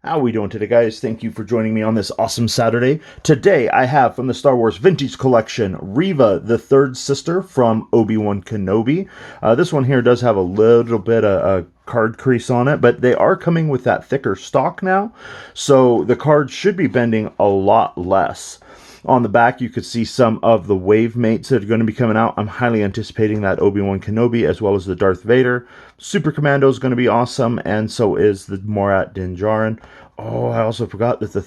How are we doing today, guys? Thank you for joining me on this awesome Saturday. Today, I have from the Star Wars Vintage Collection, Reva, the third sister from Obi-Wan Kenobi. This one here does have a little bit of a card crease on it, but they are coming with that thicker stock now, so the cards should be bending a lot less. On the back, you could see some of the wave mates that are going to be coming out. I'm highly anticipating that Obi-Wan Kenobi as well as the Darth Vader. Super Commando is going to be awesome, and so is the Morat Din Djarin. Oh, I also forgot that the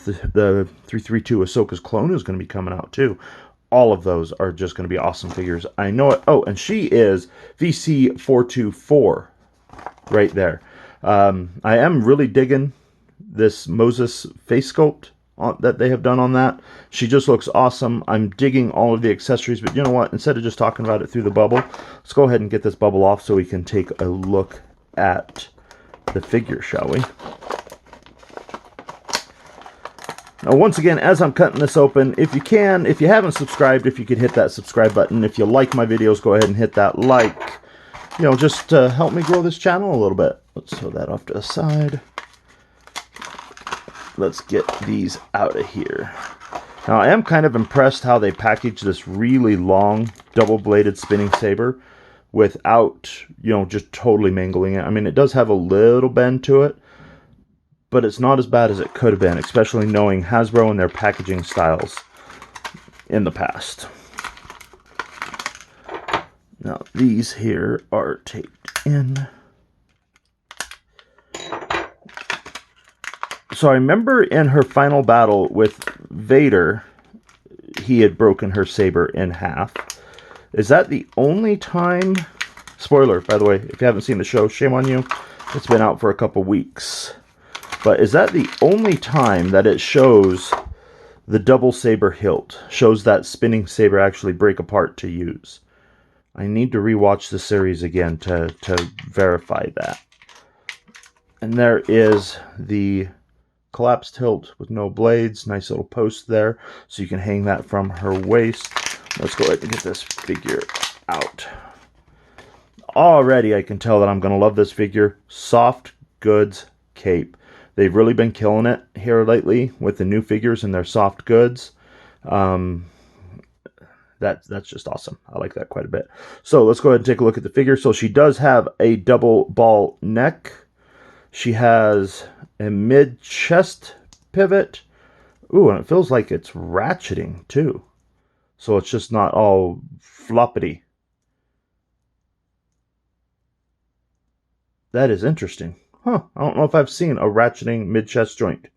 332 Ahsoka's clone is going to be coming out too. All of those are just going to be awesome figures. I know it. Oh, and she is VC424 right there. I am really digging this Moses face sculpt that they have done on that. She just looks awesome. I'm digging all of the accessories, but you know what? Instead of just talking about it through the bubble, let's go ahead and get this bubble off so we can take a look at the figure, shall we? Now, once again, as I'm cutting this open, if you haven't subscribed, if you could hit that subscribe button. If you like my videos, go ahead and hit that like. You know, just to help me grow this channel a little bit. Let's throw that off to the side. Let's get these out of here. Now, I am kind of impressed how they package this really long, double-bladed spinning saber without, you know, just totally mangling it. I mean, it does have a little bend to it, but it's not as bad as it could have been, especially knowing Hasbro and their packaging styles in the past. Now, these here are taped in. So I remember in her final battle with Vader, he had broken her saber in half. Is that the only time? Spoiler, by the way, if you haven't seen the show, shame on you. It's been out for a couple weeks. But is that the only time that it shows the double saber hilt? Shows that spinning saber actually break apart to use. I need to rewatch the series again to verify that. And there is the collapsed hilt with no blades. Nice little post there, so you can hang that from her waist. Let's go ahead and get this figure out. Already I can tell that I'm going to love this figure. Soft goods cape. They've really been killing it here lately with the new figures and their soft goods. That's just awesome. I like that quite a bit. So let's go ahead and take a look at the figure. So she does have a double ball neck. She has a mid-chest pivot. Ooh, and it feels like it's ratcheting too. So it's just not all floppity. That is interesting. Huh, I don't know if I've seen a ratcheting mid-chest joint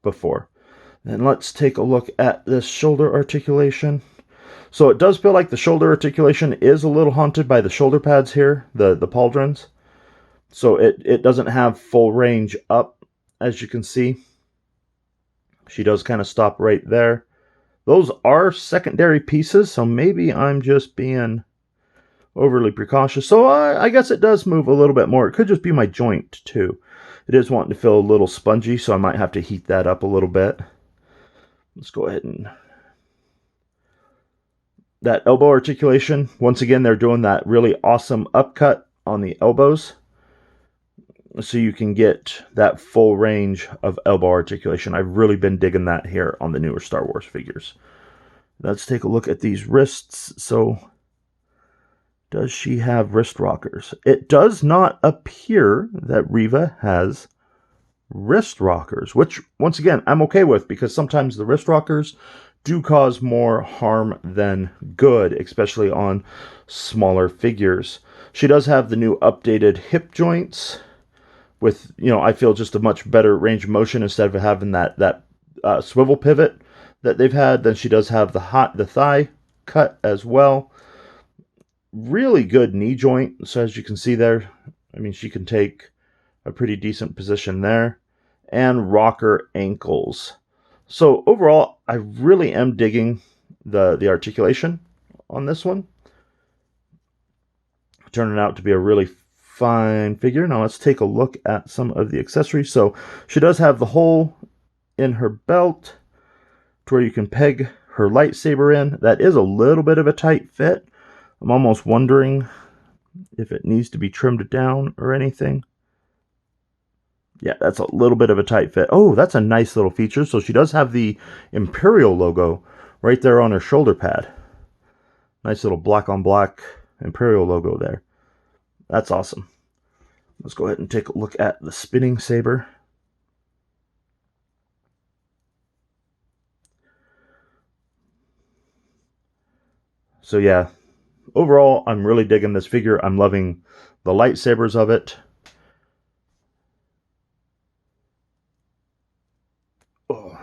before. Then let's take a look at this shoulder articulation. So it does feel like the shoulder articulation is a little haunted by the shoulder pads here, the pauldrons. So it doesn't have full range up, as you can see. She does kind of stop right there. Those are secondary pieces, so maybe I'm just being overly precautious. So I guess it does move a little bit more. It could just be my joint, too. It is wanting to feel a little spongy, so I might have to heat that up a little bit. Let's go ahead and... That elbow articulation, once again, they're doing that really awesome upcut on the elbows, so you can get that full range of elbow articulation. I've really been digging that here on the newer Star Wars figures. Let's take a look at these wrists. So, does she have wrist rockers? It does not appear that Reva has wrist rockers, which, once again, I'm okay with, because sometimes the wrist rockers do cause more harm than good, especially on smaller figures. She does have the new updated hip joints with, you know, I feel just a much better range of motion instead of having that swivel pivot that they've had. Then she does have the thigh cut as well. Really good knee joint. So as you can see there, I mean, she can take a pretty decent position there. And rocker ankles. So overall, I really am digging the articulation on this one. Turning out to be a really fine figure. Now let's take a look at some of the accessories. So she does have the hole in her belt to where you can peg her lightsaber in. That is a little bit of a tight fit. I'm almost wondering if it needs to be trimmed down or anything. Yeah, that's a little bit of a tight fit. Oh, that's a nice little feature. So she does have the Imperial logo right there on her shoulder pad. Nice little black on black Imperial logo there. That's awesome. Let's go ahead and take a look at the spinning saber. So yeah, overall, I'm really digging this figure. I'm loving the lightsabers of it. Oh.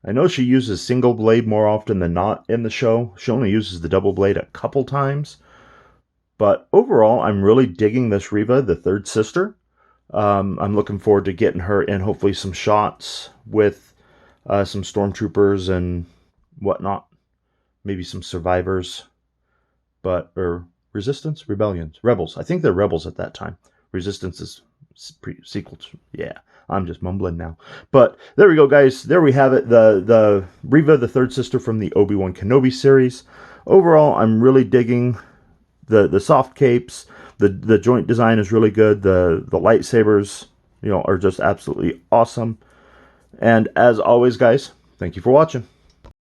I know she uses single blade more often than not in the show. She only uses the double blade a couple times. But overall, I'm really digging this Reva, the third sister. I'm looking forward to getting her in hopefully some shots with some stormtroopers and whatnot. Maybe some survivors. Or resistance? Rebellions? Rebels. I think they're rebels at that time. Resistance is sequel to, yeah. I'm just mumbling now. But there we go, guys. There we have it. The Reva, the third sister from the Obi-Wan Kenobi series. Overall, I'm really digging the soft capes. The joint design is really good. The lightsabers, are just absolutely awesome. And as always, guys, thank you for watching.